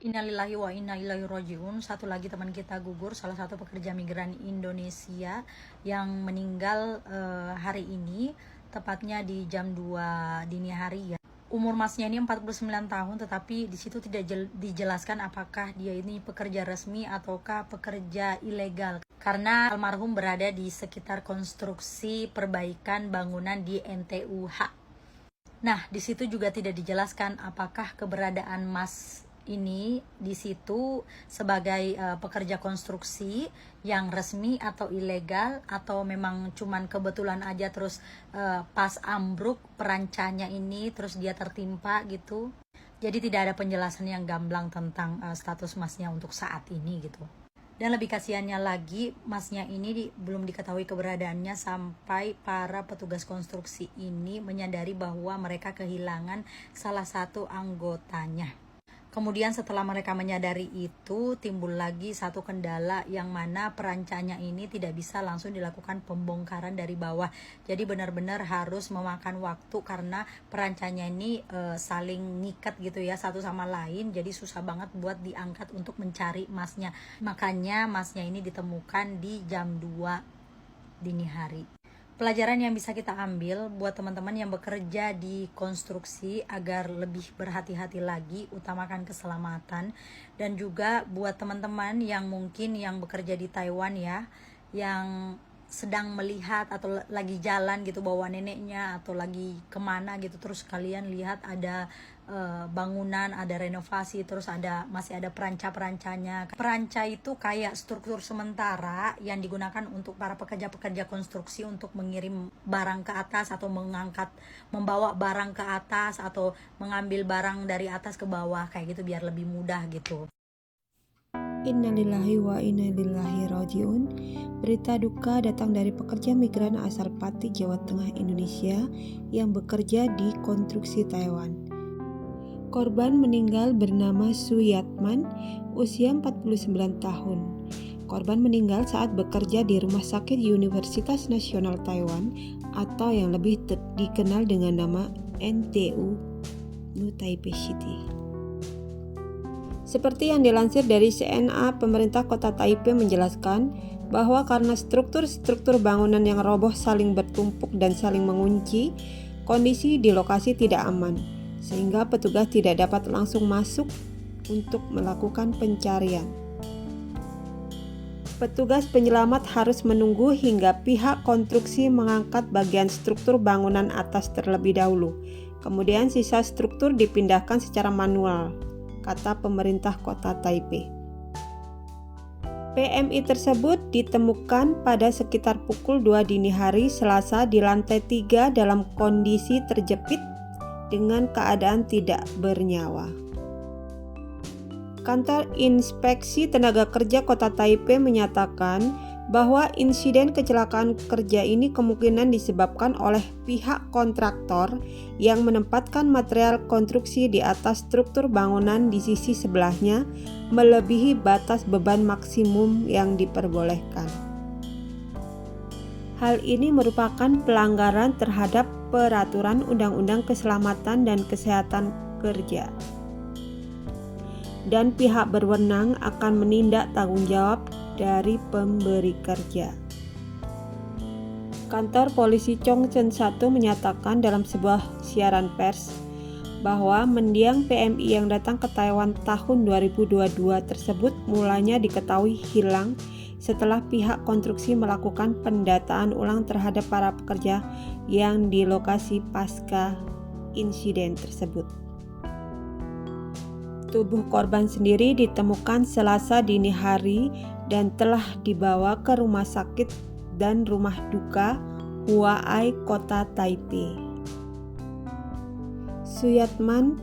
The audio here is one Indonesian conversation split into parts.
Innalillahi wa inna ilaihi rajiun. Satu lagi teman kita gugur, salah satu pekerja migran Indonesia yang meninggal hari ini, tepatnya di jam 2 dini hari ya. Umur masnya ini 49 tahun, tetapi di situ tidak dijelaskan apakah dia ini pekerja resmi ataukah pekerja ilegal. Karena almarhum berada di sekitar konstruksi perbaikan bangunan di NTUH. Nah, di situ juga tidak dijelaskan apakah keberadaan Mas ini di situ sebagai pekerja konstruksi yang resmi atau ilegal, atau memang cuman kebetulan aja terus pas ambruk perancanya ini terus dia tertimpa gitu. Jadi tidak ada penjelasan yang gamblang tentang status Masnya untuk saat ini gitu. Dan lebih kasihannya lagi, Masnya ini belum diketahui keberadaannya sampai para petugas konstruksi ini menyadari bahwa mereka kehilangan salah satu anggotanya. Kemudian setelah mereka menyadari itu, timbul lagi satu kendala yang mana perancanya ini tidak bisa langsung dilakukan pembongkaran dari bawah. Jadi benar-benar harus memakan waktu karena perancanya ini saling ngikat gitu ya satu sama lain. Jadi susah banget buat diangkat untuk mencari Masnya. Makanya Masnya ini ditemukan di jam 2 dini hari. Pelajaran yang bisa kita ambil buat teman-teman yang bekerja di konstruksi agar lebih berhati-hati lagi, utamakan keselamatan. Dan juga buat teman-teman yang mungkin yang bekerja di Taiwan ya, yang sedang melihat atau lagi jalan gitu bawa neneknya atau lagi kemana gitu, terus kalian lihat ada bangunan, ada renovasi, terus masih ada peranca-perancanya. Peranca itu kayak struktur sementara yang digunakan untuk para pekerja-pekerja konstruksi untuk mengirim barang ke atas atau membawa barang ke atas atau mengambil barang dari atas ke bawah kayak gitu biar lebih mudah gitu. Innalillahi wa inna ilaihi rajiun. Berita duka datang dari pekerja migran asal Pati, Jawa Tengah, Indonesia yang bekerja di konstruksi Taiwan. Korban meninggal bernama Suyatman, usia 49 tahun. Korban meninggal saat bekerja di Rumah Sakit Universitas Nasional Taiwan atau yang lebih dikenal dengan nama NTU New Taipei City. Seperti yang dilansir dari CNA, pemerintah kota Taipei menjelaskan bahwa karena struktur-struktur bangunan yang roboh saling bertumpuk dan saling mengunci, kondisi di lokasi tidak aman, sehingga petugas tidak dapat langsung masuk untuk melakukan pencarian. Petugas penyelamat harus menunggu hingga pihak konstruksi mengangkat bagian struktur bangunan atas terlebih dahulu. Kemudian sisa struktur dipindahkan secara manual, kata pemerintah kota Taipei. PMI tersebut ditemukan pada sekitar pukul 2 dini hari Selasa di lantai 3 dalam kondisi terjepit dengan keadaan tidak bernyawa. Kantor Inspeksi Tenaga Kerja Kota Taipei menyatakan bahwa insiden kecelakaan kerja ini kemungkinan disebabkan oleh pihak kontraktor yang menempatkan material konstruksi di atas struktur bangunan di sisi sebelahnya melebihi batas beban maksimum yang diperbolehkan. Hal ini merupakan pelanggaran terhadap peraturan Undang-Undang Keselamatan dan Kesehatan Kerja. Dan pihak berwenang akan menindak tanggung jawab dari pemberi kerja. Kantor Polisi Chongcheon 1 menyatakan dalam sebuah siaran pers bahwa mendiang PMI yang datang ke Taiwan tahun 2022 tersebut mulanya diketahui hilang setelah pihak konstruksi melakukan pendataan ulang terhadap para pekerja yang di lokasi pasca insiden tersebut. Tubuh korban sendiri ditemukan Selasa dini hari dan telah dibawa ke rumah sakit dan rumah duka Huai, Kota Taipei. Suyatman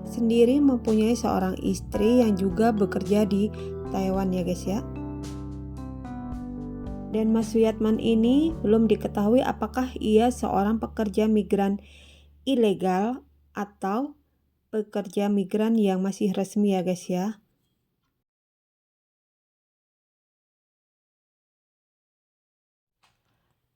sendiri mempunyai seorang istri yang juga bekerja di Taiwan ya guys ya. Dan Mas Suyatman ini belum diketahui apakah ia seorang pekerja migran ilegal atau pekerja migran yang masih resmi ya guys ya.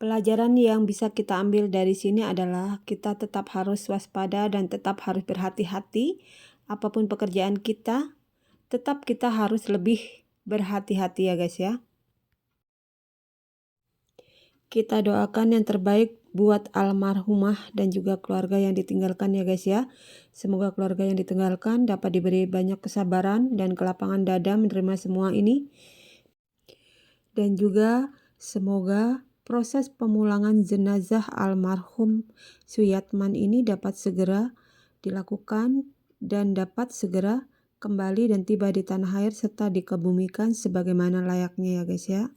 Pelajaran yang bisa kita ambil dari sini adalah kita tetap harus waspada dan tetap harus berhati-hati apapun pekerjaan kita. tetap kita harus lebih berhati-hati ya guys ya. Kita doakan yang terbaik buat almarhumah dan juga keluarga yang ditinggalkan ya guys ya. Semoga keluarga yang ditinggalkan dapat diberi banyak kesabaran dan kelapangan dada menerima semua ini. Dan juga semoga proses pemulangan jenazah almarhum Suyatman ini dapat segera dilakukan dan dapat segera kembali dan tiba di tanah air serta dikebumikan sebagaimana layaknya ya guys ya.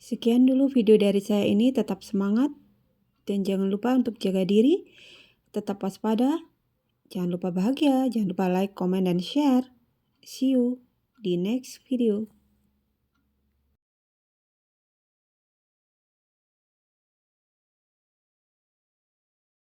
Sekian dulu video dari saya ini, tetap semangat dan jangan lupa untuk jaga diri, tetap waspada, jangan lupa bahagia, jangan lupa like, comment, dan share. See you di next video.